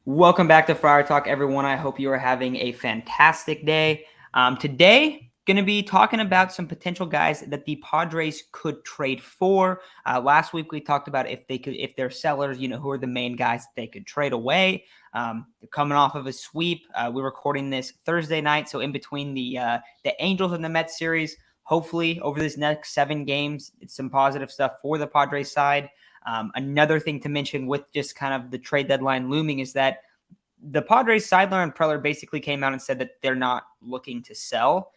Welcome back to Friar Talk, everyone. I hope you are having a fantastic day. Today, going to be talking about some potential guys that the Padres could trade for. Last week we talked about if they're sellers, who are the main guys that they could trade away. They're coming off of a sweep. We're recording this Thursday night, so in between the Angels and the Mets series, hopefully over this next 7 games, it's some positive stuff for the Padres side. Another thing to mention with just kind of the trade deadline looming is that the Padres, Seidler and Preller basically came out and said that they're not looking to sell.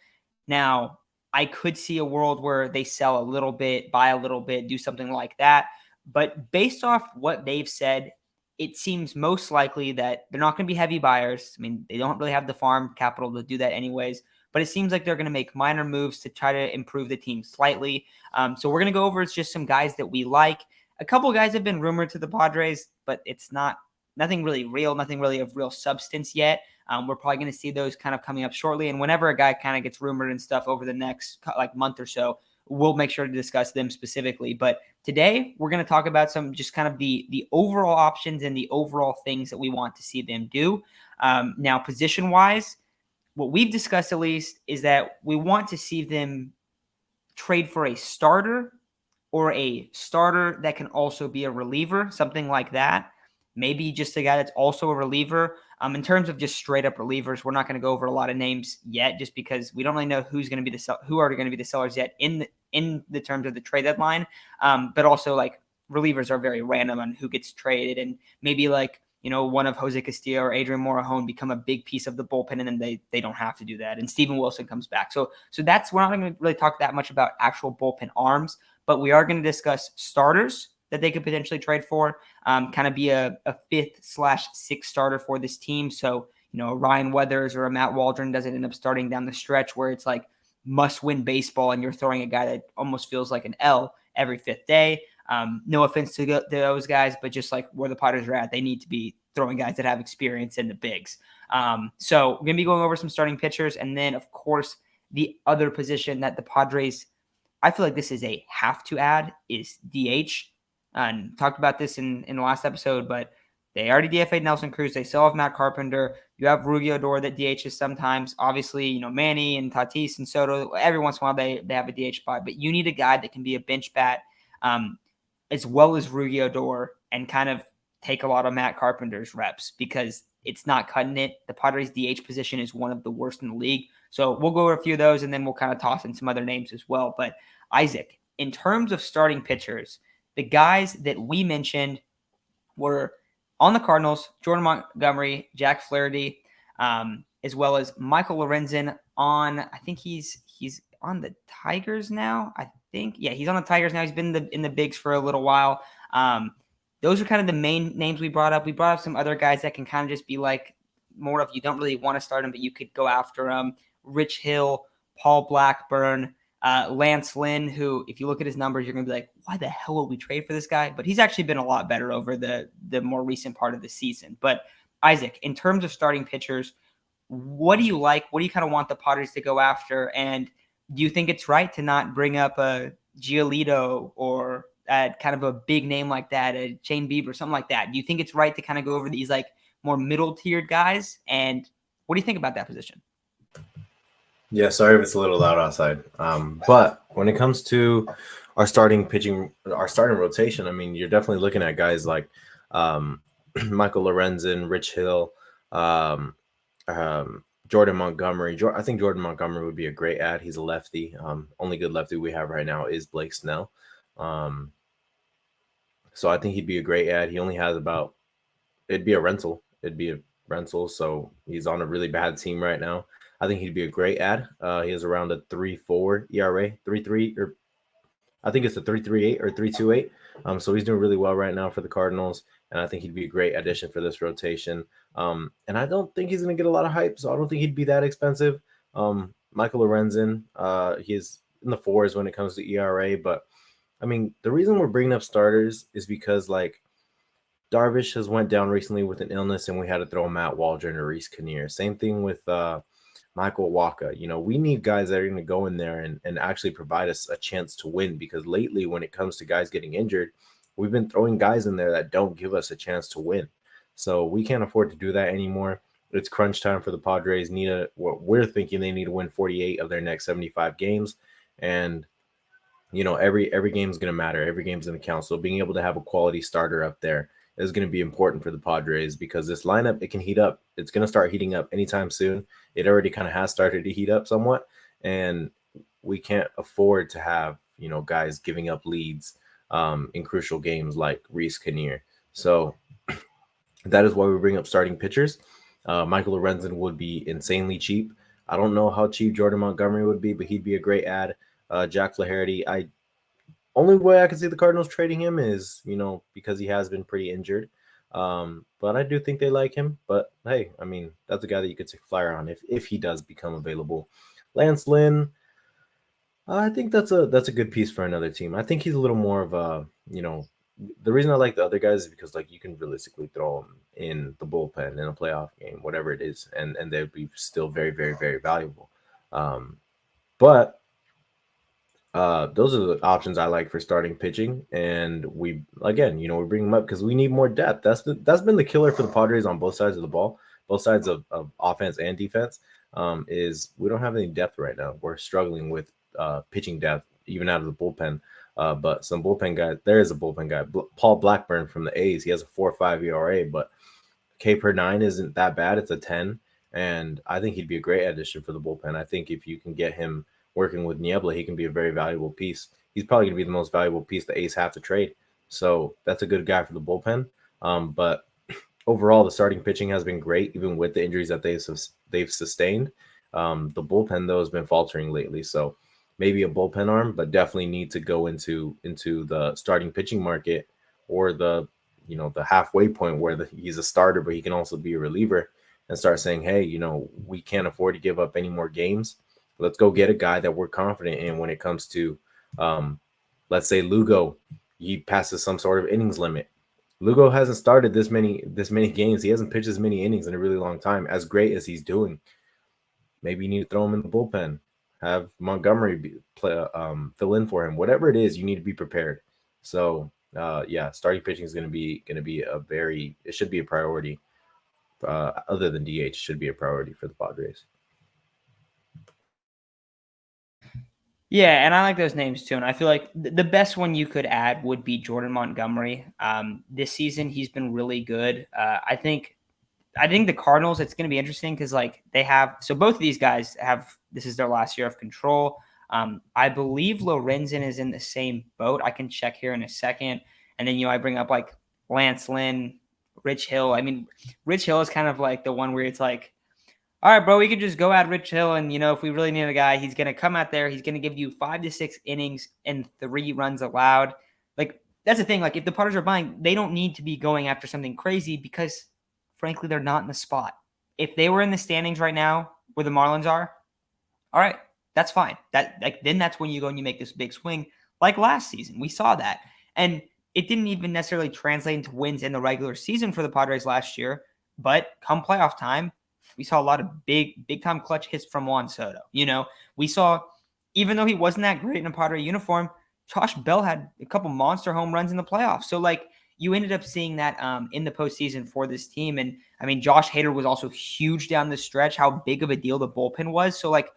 Now, I could see a world where they sell a little bit, buy a little bit, do something like that. But based off what they've said, it seems most likely that they're not going to be heavy buyers. I mean, they don't really have the farm capital to do that anyways. But it seems like they're going to make minor moves to try to improve the team slightly. So we're going to go over just some guys that we like. A couple guys have been rumored to the Padres, but it's nothing really real, nothing really of real substance yet. We're probably going to see those kind of coming up shortly. And whenever a guy kind of gets rumored and stuff over the next month or so, we'll make sure to discuss them specifically. But today we're going to talk about some just kind of the overall options and the overall things that we want to see them do. Now, position wise, what we've discussed at least is that we want to see them trade for a starter or a starter that can also be a reliever, something like that. Maybe just a guy that's also a reliever. In terms of just straight up relievers, we're not going to go over a lot of names yet, just because we don't really know who are going to be the sellers yet in the terms of the trade deadline. But also like relievers are very random on who gets traded, and maybe one of Jose Castillo or Adrian Morejon become a big piece of the bullpen, and then they don't have to do that. And Steven Wilson comes back. So that's, we're not going to really talk that much about actual bullpen arms, but we are going to discuss starters that they could potentially trade for, kind of be a 5th/6th starter for this team. So, Ryan Weathers or a Matt Waldron doesn't end up starting down the stretch where it's like must-win baseball and you're throwing a guy that almost feels like an L every 5th day. No offense to those guys, but just like where the Padres are at, they need to be throwing guys that have experience in the bigs. So we're going to be going over some starting pitchers. And then, of course, the other position that the Padres, I feel like this is a have to add, is DH. And talked about this in the last episode, but they already DFA'd Nelson Cruz. They still have Matt Carpenter. You have Rugi Odor that DHs sometimes. Obviously, Manny and Tatis and Soto, every once in a while they have a DH spot. But you need a guy that can be a bench bat, as well as Rugi Odor, and kind of take a lot of Matt Carpenter's reps, because it's not cutting it. The Padres DH position is one of the worst in the league. So we'll go over a few of those, and then we'll kind of toss in some other names as well. But Isaac, in terms of starting pitchers, the guys that we mentioned were on the Cardinals: Jordan Montgomery, Jack Flaherty, as well as Michael Lorenzen on, I think he's on the Tigers now. I think, yeah, he's on the Tigers now. He's been in the bigs for a little while. Those are kind of the main names we brought up. We brought up some other guys that can kind of just be like more of, you don't really want to start them, but you could go after them. Rich Hill, Paul Blackburn, Lance Lynn, who, if you look at his numbers, you're going to be like, why the hell would we trade for this guy? But he's actually been a lot better over the more recent part of the season. But Isaac, in terms of starting pitchers, what do you like? What do you kind of want the Padres to go after? And do you think it's right to not bring up a Giolito or kind of a big name like that, a Shane Bieber, something like that? Do you think it's right to kind of go over these like more middle-tiered guys? And what do you think about that position? Yeah, sorry if it's a little loud outside. But when it comes to our starting rotation, I mean, you're definitely looking at guys like Michael Lorenzen, Rich Hill, Jordan Montgomery. I think Jordan Montgomery would be a great add. He's a lefty. Only good lefty we have right now is Blake Snell. So I think he'd be a great add. He only has it'd be a rental. So he's on a really bad team right now. I think he'd be a great add. He has around a 3.4 ERA, 3.3, or I think it's a 3.38 or 3.28. So he's doing really well right now for the Cardinals, and I think he'd be a great addition for this rotation. And I don't think he's going to get a lot of hype, so I don't think he'd be that expensive. Michael Lorenzen, he's in the 4s when it comes to ERA, but I mean, the reason we're bringing up starters is because like Darvish has went down recently with an illness, and we had to throw Matt Waldron or Reese Kinnear. Same thing with Michael Wacha. We need guys that are going to go in there and actually provide us a chance to win, because lately when it comes to guys getting injured, we've been throwing guys in there that don't give us a chance to win. So we can't afford to do that anymore. It's crunch time for the Padres. What we're thinking, they need to win 48 of their next 75 games, and every game's going to matter. Every game's going to count. So being able to have a quality starter up there is going to be important for the Padres, because this lineup, it can heat up. It's going to start heating up anytime soon. It already kind of has started to heat up somewhat, and we can't afford to have guys giving up leads in crucial games like Reese Kinnear. So that is why we bring up starting pitchers. Michael Lorenzen would be insanely cheap. I don't know how cheap Jordan Montgomery would be, but he'd be a great add. Jack Flaherty, I only way I can see the Cardinals trading him is, because he has been pretty injured. But I do think they like him. But hey, I mean, that's a guy that you could take a flyer on if he does become available. Lance Lynn, I think that's a good piece for another team. I think he's a little more of a, the reason I like the other guys is because like you can realistically throw him in the bullpen in a playoff game, whatever it is, and they'd be still very, very, very valuable. But those are the options I like for starting pitching, and we bring them up because we need more depth. That's been the killer for the Padres on both sides of the ball, both sides of offense and defense. Is we don't have any depth right now. We're struggling with pitching depth, even out of the bullpen. But some bullpen guy, there is a bullpen guy, Paul Blackburn from the A's. He has a 4.5 ERA, but K per nine isn't that bad. It's a 10, and I think he'd be a great addition for the bullpen. I think if you can get him working with Niebla, he can be a very valuable piece. He's probably going to be the most valuable piece the A's have to trade. So that's a good guy for the bullpen. But overall, the starting pitching has been great, even with the injuries that they've sustained. The bullpen though has been faltering lately, so maybe a bullpen arm, but definitely need to go into the starting pitching market, or the halfway point where he's a starter, but he can also be a reliever, and start saying, hey, we can't afford to give up any more games. Let's go get a guy that we're confident in when it comes to, let's say Lugo, he passes some sort of innings limit. Lugo hasn't started this many games. He hasn't pitched as many innings in a really long time. As great as he's doing, maybe you need to throw him in the bullpen. Have Montgomery fill in for him. Whatever it is, you need to be prepared. So yeah, starting pitching is going to be it should be a priority. Other than DH, should be a priority for the Padres. Yeah, and I like those names too. And I feel like the best one you could add would be Jordan Montgomery. This season, he's been really good. I think the Cardinals, it's going to be interesting because like both of these guys this is their last year of control. I believe Lorenzen is in the same boat. I can check here in a second. And then, I bring up like Lance Lynn, Rich Hill. I mean, Rich Hill is kind of like the one where it's like, all right, bro, we could just go at Rich Hill. And, if we really need a guy, he's going to come out there. He's going to give you 5 to 6 innings and 3 runs allowed. Like, that's the thing. Like, if the Padres are buying, they don't need to be going after something crazy because, frankly, they're not in the spot. If they were in the standings right now where the Marlins are, all right, that's fine. Then that's when you go and you make this big swing. Like last season, we saw that. And it didn't even necessarily translate into wins in the regular season for the Padres last year. But come playoff time, we saw a lot of big time clutch hits from Juan Soto. We saw, even though he wasn't that great in a Padre uniform, Josh Bell had a couple monster home runs in the playoffs. So like you ended up seeing that in the postseason for this team. And I mean, Josh Hader was also huge down the stretch, how big of a deal the bullpen was. So like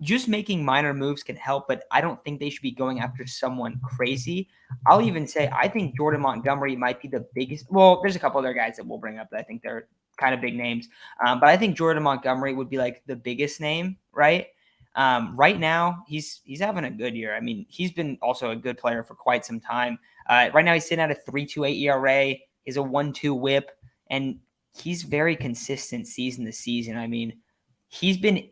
just making minor moves can help, but I don't think they should be going after someone crazy. I'll even say I think Jordan Montgomery might be the biggest. Well, there's a couple other guys that we'll bring up that I think they're kind of big names. But I think Jordan Montgomery would be like the biggest name, right? Right now, he's having a good year. I mean, he's been also a good player for quite some time. Right now, he's sitting at a 3.28 ERA. He's a 1.2 WHIP, and he's very consistent season to season. I mean, he's been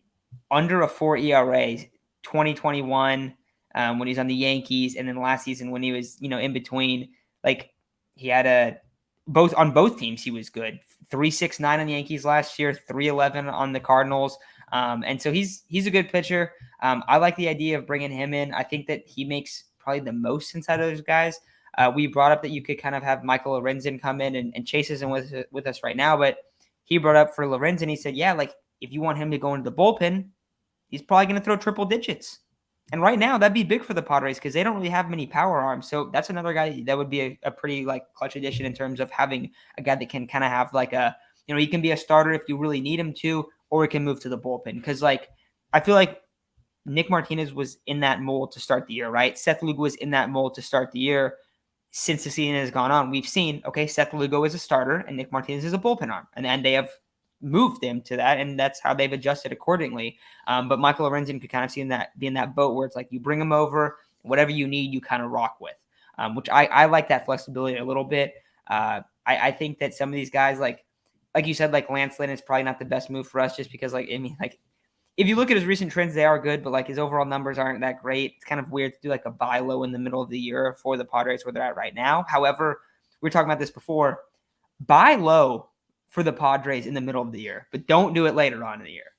under a 4 ERA 2021 when he's on the Yankees, and then last season when he was in between. Like he had on both teams he was good. 3.69 on the Yankees last year, 3.11 on the Cardinals. And so he's a good pitcher. I like the idea of bringing him in. I think that he makes probably the most sense out of those guys. We brought up that you could kind of have Michael Lorenzen come in, and Chase isn't with us right now, but he brought up for Lorenzen. He said, yeah, like if you want him to go into the bullpen, he's probably going to throw triple digits. And right now, that'd be big for the Padres because they don't really have many power arms. So that's another guy that would be a pretty like clutch addition in terms of having a guy that can kind of have like a, he can be a starter if you really need him to, or he can move to the bullpen. Because like I feel like Nick Martinez was in that mold to start the year, right? Seth Lugo was in that mold to start the year. Since the season has gone on, we've seen, okay, Seth Lugo is a starter and Nick Martinez is a bullpen arm. And they have moved them to that, and that's how they've adjusted accordingly. But Michael Lorenzen could kind of be in that boat where it's like you bring him over, whatever you need, you kind of rock with, which I like that flexibility a little bit. I think that some of these guys, like you said, like Lance Lynn is probably not the best move for us just because, like, I mean, like, if you look at his recent trends, they are good, but like his overall numbers aren't that great. It's kind of weird to do like a buy low in the middle of the year for the Padres where they're at right now. However, we were talking about this before. Buy low for the Padres in the middle of the year, but don't do it later on in the year.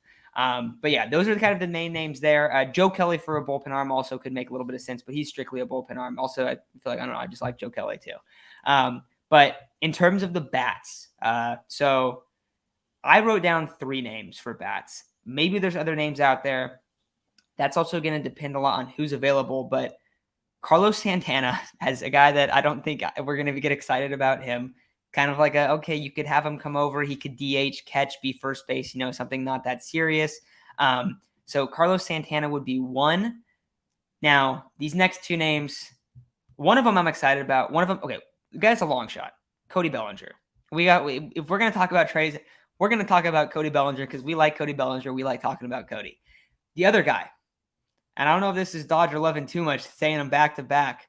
But yeah, those are kind of the main names there. Joe Kelly for a bullpen arm also could make a little bit of sense, but he's strictly a bullpen arm. Also, I feel like, I don't know, I just like Joe Kelly too. But in terms of the bats, so I wrote down 3 names for bats. Maybe there's other names out there. That's also going to depend a lot on who's available, but Carlos Santana as a guy that I don't think we're going to get excited about him. Kind of like okay, you could have him come over. He could DH, catch, be first base, something not that serious. So Carlos Santana would be one. Now, these next 2 names, one of them I'm excited about. One of them, okay, the guy's a long shot. Cody Bellinger. If we're going to talk about trades, we're going to talk about Cody Bellinger because we like Cody Bellinger. We like talking about Cody. The other guy, and I don't know if this is Dodger loving too much, saying them back to back.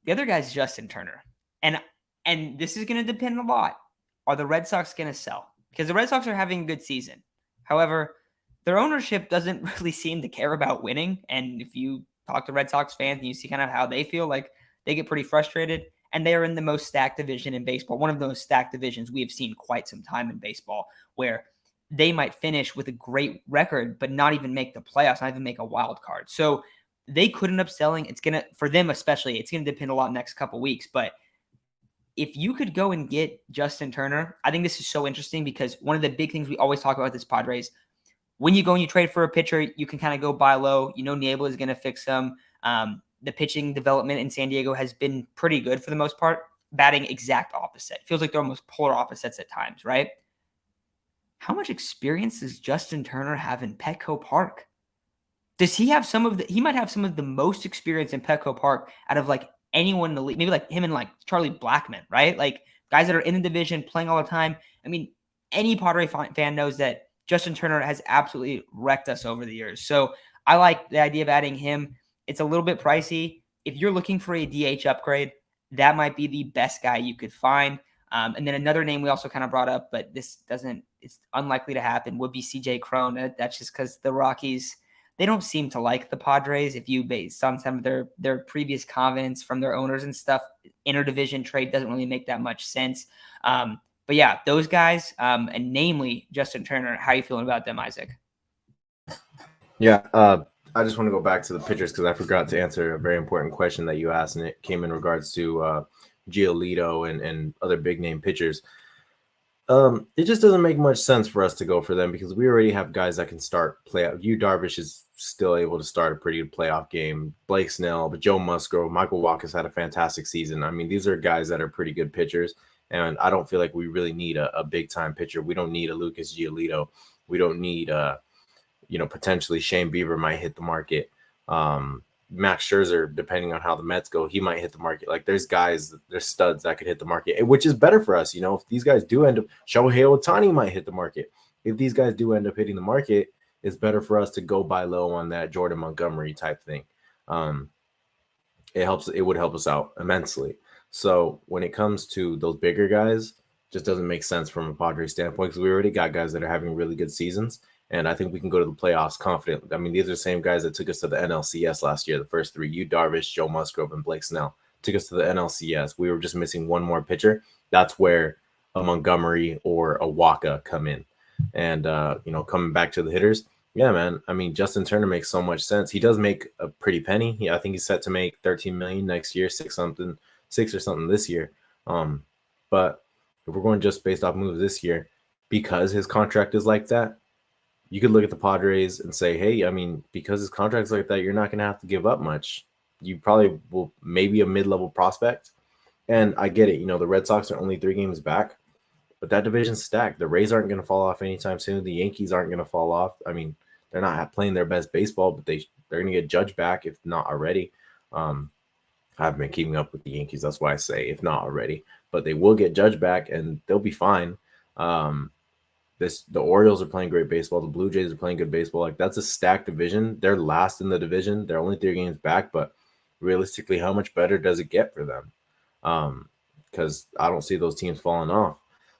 The other guy's Justin Turner. And this is going to depend a lot. Are the Red Sox going to sell? Because the Red Sox are having a good season. However, their ownership doesn't really seem to care about winning. And if you talk to Red Sox fans and you see kind of how they feel, like they get pretty frustrated. And they are in the most stacked division in baseball, one of the most stacked divisions we have seen quite some time in baseball, where they might finish with a great record, but not even make the playoffs, not even make a wild card. So they could end up selling. It's going to, for them especially, it's going to depend a lot next couple weeks. But if you could go and get Justin Turner, I think this is so interesting because one of the big things we always talk about this Padres, when you go and you trade for a pitcher, you can kind of go buy low. Niebla is going to fix them. The pitching development in San Diego has been pretty good for the most part, batting exact opposite. Feels like they're almost polar opposites at times, right? How much experience does Justin Turner have in Petco Park? Does he have he might have some of the most experience in Petco Park out of like anyone in the league, maybe like him and like Charlie Blackmon, right? Like guys that are in the division playing all the time. I mean, any Padre fan knows that Justin Turner has absolutely wrecked us over the years. So I like the idea of adding him. It's a little bit pricey. If you're looking for a DH upgrade, that might be the best guy you could find. And then another name we also kind of brought up, but it's unlikely to happen, would be CJ Cron. That's just because the Rockies, they don't seem to like the Padres. If you based on some of their previous comments from their owners and stuff, interdivision trade doesn't really make that much sense. But yeah, those guys, and namely Justin Turner, how are you feeling about them, Isaac? Yeah, I just want to go back to the pitchers because I forgot to answer a very important question that you asked, and it came in regards to Giolito and other big name pitchers. It just doesn't make much sense for us to go for them because we already have guys that can start playoff. Darvish is still able to start a pretty good playoff game. Blake Snell, but Joe Musgrove, Michael Wacha's had a fantastic season. I mean, these are guys that are pretty good pitchers, and I don't feel like we really need a big time pitcher. We don't need a Lucas Giolito. We don't need potentially Shane Bieber might hit the market. Max Scherzer, depending on how the Mets go, he might hit the market. Like there's studs that could hit the market, which is better for us. If these guys do end up, Shohei Ohtani might hit the market. If these guys do end up hitting the market, it's better for us to go buy low on that Jordan Montgomery type thing. It would help us out immensely. So when it comes to those bigger guys, just doesn't make sense from a Padres standpoint because we already got guys that are having really good seasons. And I think we can go to the playoffs confidently. I mean, these are the same guys that took us to the NLCS last year. The first 3, Darvish, Joe Musgrove, and Blake Snell, took us to the NLCS. We were just missing one more pitcher. That's where a Montgomery or a Wacha come in. And, coming back to the hitters, yeah, man. I mean, Justin Turner makes so much sense. He does make a pretty penny. I think he's set to make $13 million next year, 6 or something this year. But if we're going just based off moves this year, because his contract is like that, you could look at the Padres and say, hey, I mean, because his contract's like that, you're not going to have to give up much. You probably will, maybe a mid-level prospect. And I get it. The Red Sox are only 3 games back, but that division's stacked. The Rays aren't going to fall off anytime soon. The Yankees aren't going to fall off. I mean, they're not playing their best baseball, but they're going to get Judge back if not already. I've been keeping up with the Yankees. That's why I say if not already, but they will get Judge back and they'll be fine. The Orioles are playing great baseball. The Blue Jays are playing good baseball. Like, that's a stacked division. They're last in the division. They're only 3 games back, but realistically, how much better does it get for them? Because I don't see those teams falling off.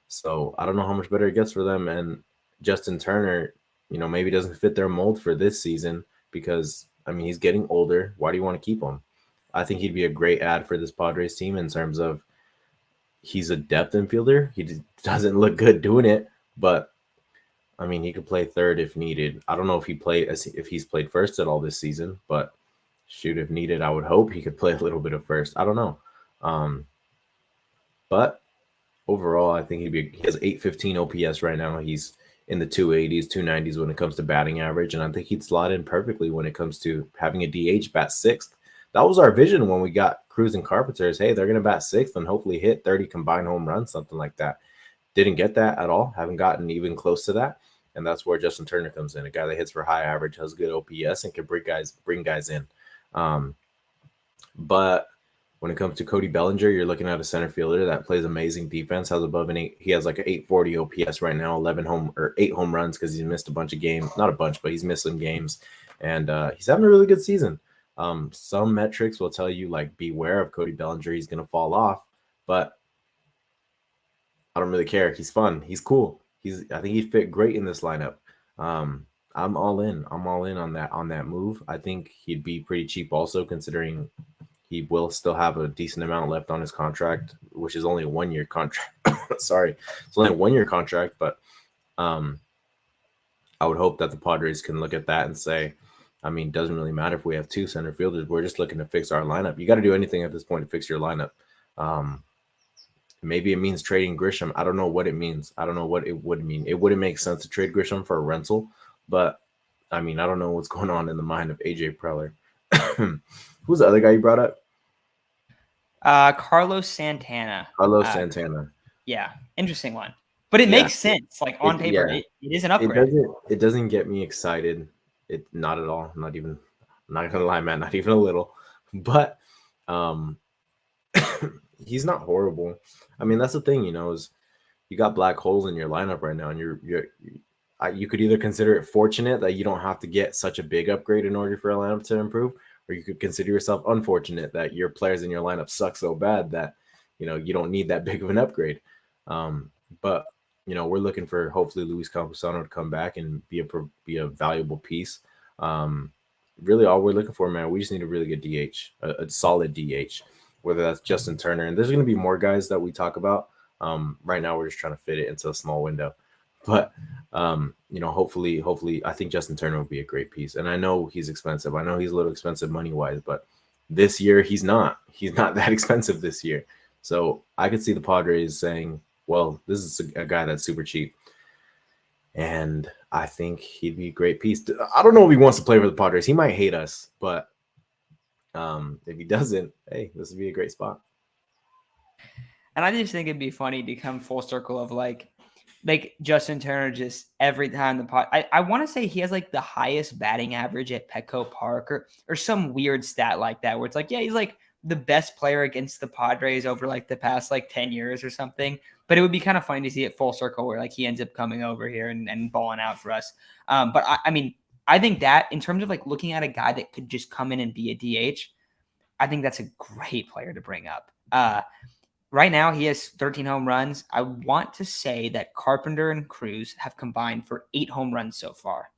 So I don't know how much better it gets for them. And Justin Turner, maybe doesn't fit their mold for this season because, I mean, he's getting older. Why do you want to keep him? I think he'd be a great add for this Padres team in terms of he's a depth infielder. He doesn't look good doing it, but I mean, he could play third if needed. I don't know if he's played first at all this season, but shoot, if needed, I would hope he could play a little bit of first. I don't know. But overall, I think he has 815 OPS right now. He's in the 280s, 290s when it comes to batting average, and I think he'd slot in perfectly when it comes to having a DH bat sixth. That was our vision when we got Cruz and Carpenters. Hey, they're going to bat sixth and hopefully hit 30 combined home runs, something like that. Didn't get that at all. Haven't gotten even close to that. And that's where Justin Turner comes in, a guy that hits for high average, has good OPS, and can bring guys in. But when it comes to Cody Bellinger, you're looking at a center fielder that plays amazing defense, has above an 8. He has like an 840 OPS right now, 8 home runs because he's missed a bunch of games. Not a bunch, but he's missed some games. And he's having a really good season. Some metrics will tell you, like, beware of Cody Bellinger. He's going to fall off. But I don't really care. He's fun. He's cool. I think he'd fit great in this lineup. I'm all in. I'm all in on that move. I think he'd be pretty cheap also, considering he will still have a decent amount left on his contract, which is only a 1-year contract. Sorry. It's only a 1-year contract, but I would hope that the Padres can look at that and say, I mean, it doesn't really matter if we have 2 center fielders. We're just looking to fix our lineup. You got to do anything at this point to fix your lineup. Maybe it means trading Grisham. I don't know what it means. I don't know what it would mean. It wouldn't make sense to trade Grisham for a rental, but I mean, I don't know what's going on in the mind of AJ Preller. Who's the other guy you brought up? Carlos Santana. Santana. Yeah, interesting one. But it makes sense. Like, on paper, it is an upgrade. It doesn't get me excited. It not at all. I'm not gonna lie, man, not even a little. But he's not horrible. I mean, that's the thing, is you got black holes in your lineup right now, and you could either consider it fortunate that you don't have to get such a big upgrade in order for a lineup to improve, or you could consider yourself unfortunate that your players in your lineup suck so bad that you don't need that big of an upgrade. But we're looking for hopefully Luis Campusano to come back and be a valuable piece. Really, all we're looking for, man, we just need a really good DH, a solid DH, whether that's Justin Turner. And there's going to be more guys that we talk about. Right now, we're just trying to fit it into a small window. But, hopefully, I think Justin Turner will be a great piece. And I know he's expensive. I know he's a little expensive money-wise, but this year he's not. He's not that expensive this year. So I could see the Padres saying, well, this is a guy that's super cheap. And I think he'd be a great piece. I don't know if he wants to play for the Padres. He might hate us, but if he doesn't, hey, this would be a great spot. And I just think it'd be funny to come full circle of like Justin Turner just every time I want to say he has like the highest batting average at Petco Park or some weird stat like that where it's like, yeah, he's like the best player against the Padres over like the past like 10 years or something. But it would be kind of funny to see it full circle where like he ends up coming over here and balling out for us. But I mean, I think that in terms of like looking at a guy that could just come in and be a DH, I think that's a great player to bring up. Right now, he has 13 home runs. I want to say that Carpenter and Cruz have combined for 8 home runs so far.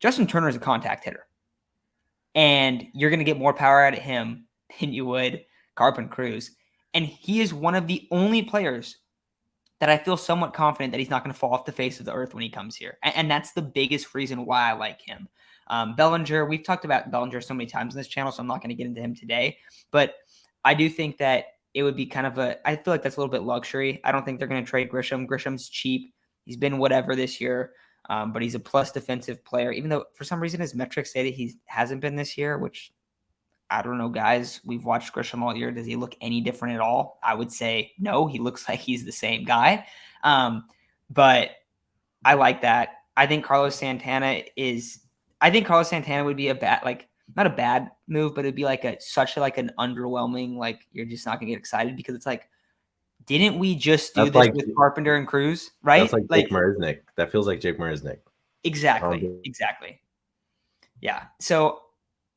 Justin Turner is a contact hitter. And you're going to get more power out of him than you would Carpenter and Cruz. And he is one of the only players that I feel somewhat confident that he's not going to fall off the face of the earth when he comes here. And that's the biggest reason why I like him. Bellinger, we've talked about Bellinger so many times on this channel, so I'm not going to get into him today. But I do think that it would be kind of I feel like that's a little bit luxury. I don't think they're going to trade Grisham. Grisham's cheap. He's been whatever this year. but he's a plus defensive player, even though for some reason his metrics say that he hasn't been this year, which I don't know, guys. We've watched Grisham all year. Does he look any different at all? I would say no. He looks like he's the same guy. But I like that. I think Carlos Santana would be a bad, like, not a bad move, but it'd be like such an underwhelming, like, you're just not gonna get excited because it's like, didn't we just do That's this like with Carpenter and Cruz, that's right? like Jake Marisnick. That feels like Jake Marisnick. Exactly. Yeah. So,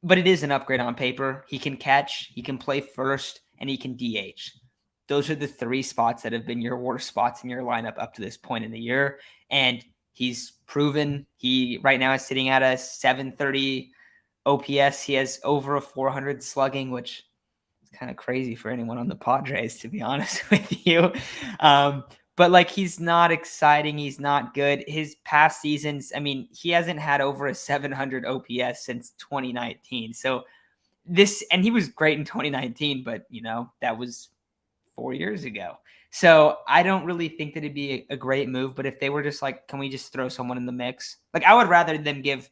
but it is an upgrade on paper. He can catch, he can play first, and he can DH. Those are the three spots that have been your worst spots in your lineup up to this point in the year. And he's proven he right now is sitting at a 730 OPS. He has over a 400 slugging, which is kind of crazy for anyone on the Padres, to be honest with you. But like, he's not exciting. He's not good. His past seasons, I mean, he hasn't had over a 700 OPS since 2019. So and he was great in 2019, but that was 4 years ago. So I don't really think that it'd be a great move. But if they were just like, can we just throw someone in the mix? Like, I would rather them give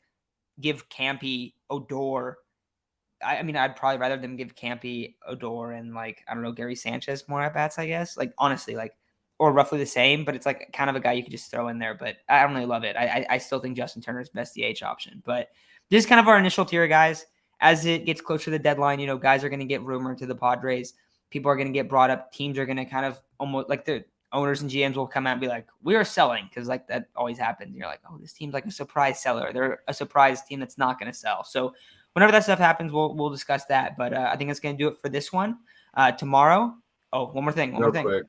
Campy, Odor. I mean, I'd probably rather them give Campy, Odor, and, like, I don't know, Gary Sanchez more at bats, I guess. Like, honestly, like, or roughly the same, but it's like kind of a guy you could just throw in there. But I don't really love it. I still think Justin Turner's best DH option. But this is kind of our initial tier, guys. As it gets closer to the deadline, guys are going to get rumored to the Padres. People are going to get brought up. Teams are going to kind of almost, like, the owners and GMs will come out and be like, we are selling, because, like, that always happens. You're like, oh, this team's like a surprise seller. They're a surprise team that's not going to sell. So whenever that stuff happens, we'll discuss that. But I think that's going to do it for this one. Tomorrow. Oh, one more thing. Real quick,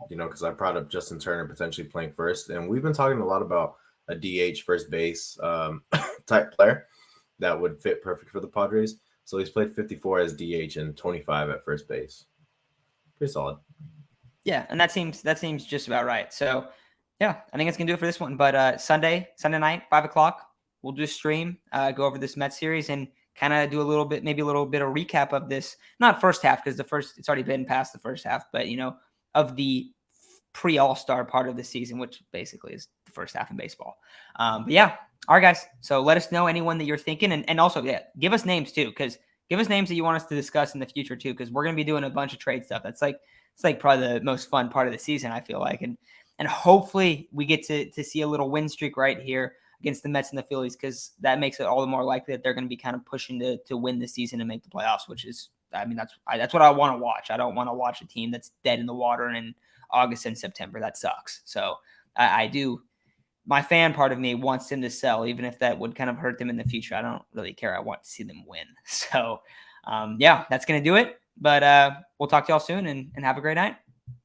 because I brought up Justin Turner potentially playing first, and we've been talking a lot about a DH first base type player that would fit perfect for the Padres. So he's played 54 as DH and 25 at first base. Pretty solid. Yeah, and that seems just about right. So yeah, I think that's gonna do it for this one. But Sunday night, 5:00, we'll do a stream, go over this Mets series, and kind of do maybe a little bit of recap of this. Not first half, because it's already been past the first half, but of the pre-All-Star part of the season, which basically is the first half in baseball. But yeah, all right, guys. So let us know anyone that you're thinking, and also, yeah, give us names too, because give us names that you want us to discuss in the future too, because we're gonna be doing a bunch of trade stuff. It's like probably the most fun part of the season, I feel like, and hopefully we get to see a little win streak right here against the Mets and the Phillies, because that makes it all the more likely that they're going to be kind of pushing to win the season and make the playoffs, which is, I mean, that's what I want to watch. I don't want to watch a team that's dead in the water in August and September. That sucks. So I do. My fan part of me wants them to sell, even if that would kind of hurt them in the future. I don't really care. I want to see them win. So yeah, that's going to do it. But we'll talk to y'all soon, and have a great night.